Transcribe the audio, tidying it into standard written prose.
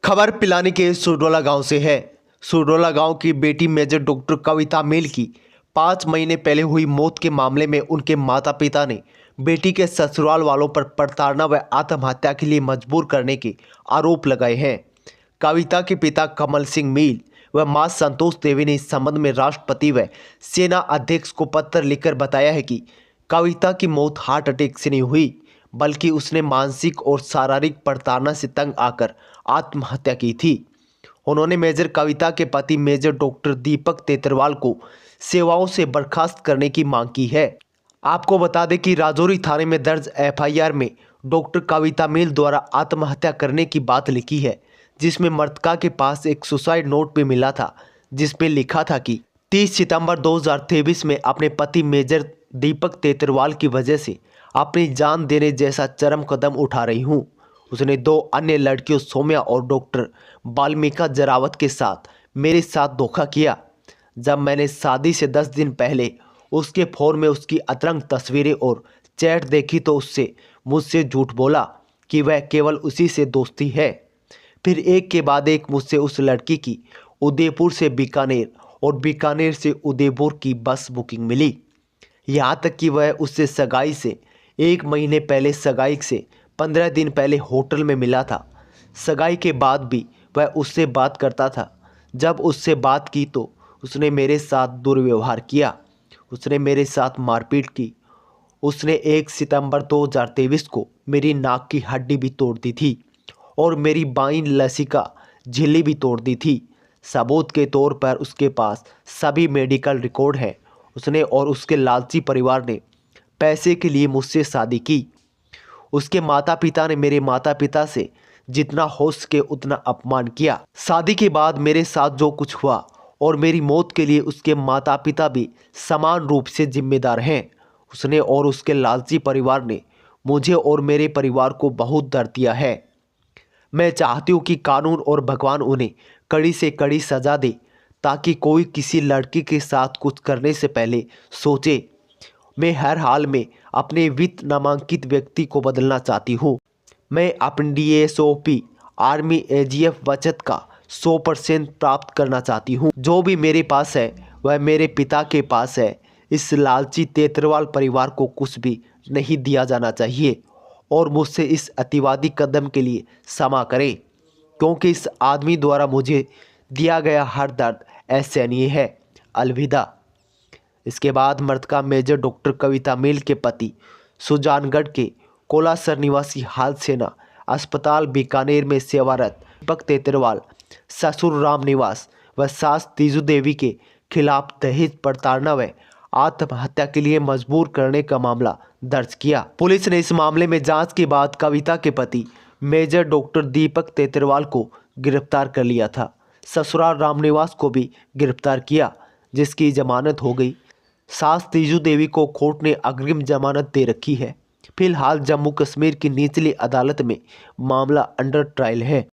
खबर पिलानी के सुडोला गांव से है। सुडोला गांव की बेटी मेजर डॉक्टर कविता मील की 5 महीने पहले हुई मौत के मामले में उनके माता पिता ने बेटी के ससुराल वालों पर प्रताड़ना व आत्महत्या के लिए मजबूर करने के आरोप लगाए हैं। कविता के पिता कमल सिंह मील व मां संतोष देवी ने इस संबंध में राष्ट्रपति व सेना अध्यक्ष को पत्र लिखकर बताया है कि कविता की मौत हार्ट अटैक से नहीं हुई, बल्कि उसने मानसिक और शारीरिक प्रताड़ना से तंग आकर आत्महत्या की थी। उन्होंने मेजर कविता के पति मेजर डॉक्टर दीपक तेतरवाल को सेवाओं से बर्खास्त करने की मांग की है। आपको बता दें कि राजौरी थाने में दर्ज एफआईआर में डॉक्टर कविता मील द्वारा आत्महत्या करने की बात लिखी है, जिसमें मृतका के पास एक सुसाइड नोट भी मिला था, जिसमें लिखा था कि 30 सितंबर 2023 में अपने पति मेजर दीपक तेतरवाल की वजह से अपनी जान देने जैसा चरम कदम उठा रही हूँ। उसने 2 अन्य लड़कियों सौम्या और डॉक्टर बाल्मीका जरावत के साथ मेरे साथ धोखा किया। जब मैंने शादी से 10 दिन पहले उसके फ़ोन में उसकी अतरंग तस्वीरें और चैट देखी तो उससे मुझसे झूठ बोला कि वह केवल उसी से दोस्ती है। फिर एक के बाद एक मुझसे उस लड़की की उदयपुर से बीकानेर और बीकानेर से उदयपुर की बस बुकिंग मिली। यहाँ तक कि वह उससे सगाई से 1 महीने पहले, सगाई से 15 दिन पहले होटल में मिला था। सगाई के बाद भी वह उससे बात करता था। जब उससे बात की तो उसने मेरे साथ दुर्व्यवहार किया। उसने मेरे साथ मारपीट की। उसने 1 सितंबर 2023 को मेरी नाक की हड्डी भी तोड़ दी थी और मेरी बाईं लसिका झिल्ली भी तोड़ दी थी। सबूत के तौर पर उसके पास सभी मेडिकल रिकॉर्ड हैं। उसने और उसके लालची परिवार ने पैसे के लिए मुझसे शादी की। उसके माता पिता ने मेरे माता पिता से जितना हो सके उतना अपमान किया। शादी के बाद मेरे साथ जो कुछ हुआ और मेरी मौत के लिए उसके माता पिता भी समान रूप से जिम्मेदार हैं। उसने और उसके लालची परिवार ने मुझे और मेरे परिवार को बहुत दर्द दिया है। मैं चाहती हूँ कि कानून और भगवान उन्हें कड़ी से कड़ी सज़ा दे, ताकि कोई किसी लड़की के साथ कुछ करने से पहले सोचे। मैं हर हाल में अपने वित्त नामांकित व्यक्ति को बदलना चाहती हूँ। मैं अपनी DSOP आर्मी AGF बचत का 100% प्राप्त करना चाहती हूँ। जो भी मेरे पास है वह मेरे पिता के पास है। इस लालची तेतरवाल परिवार को कुछ भी नहीं दिया जाना चाहिए और मुझसे इस अतिवादी कदम के लिए क्षमा करें, क्योंकि इस आदमी द्वारा मुझे दिया गया हर दर्द असहनीय है। अलविदा। इसके बाद मृतका मेजर डॉक्टर कविता मील के पति सुजानगढ़ के कोलासर निवासी हाल सेना अस्पताल बीकानेर में सेवारत दीपक तेतरवाल, ससुर राम निवास व सास तीजू देवी के खिलाफ दहेज प्रताड़ना व आत्महत्या के लिए मजबूर करने का मामला दर्ज किया। पुलिस ने इस मामले में जांच के बाद कविता के पति मेजर डॉक्टर दीपक तेतरवाल को गिरफ्तार कर लिया था। ससुराल रामनिवास को भी गिरफ्तार किया, जिसकी जमानत हो गई। सास तीजू देवी को कोर्ट ने अग्रिम जमानत दे रखी है। फिलहाल जम्मू कश्मीर की निचली अदालत में मामला अंडर ट्रायल है।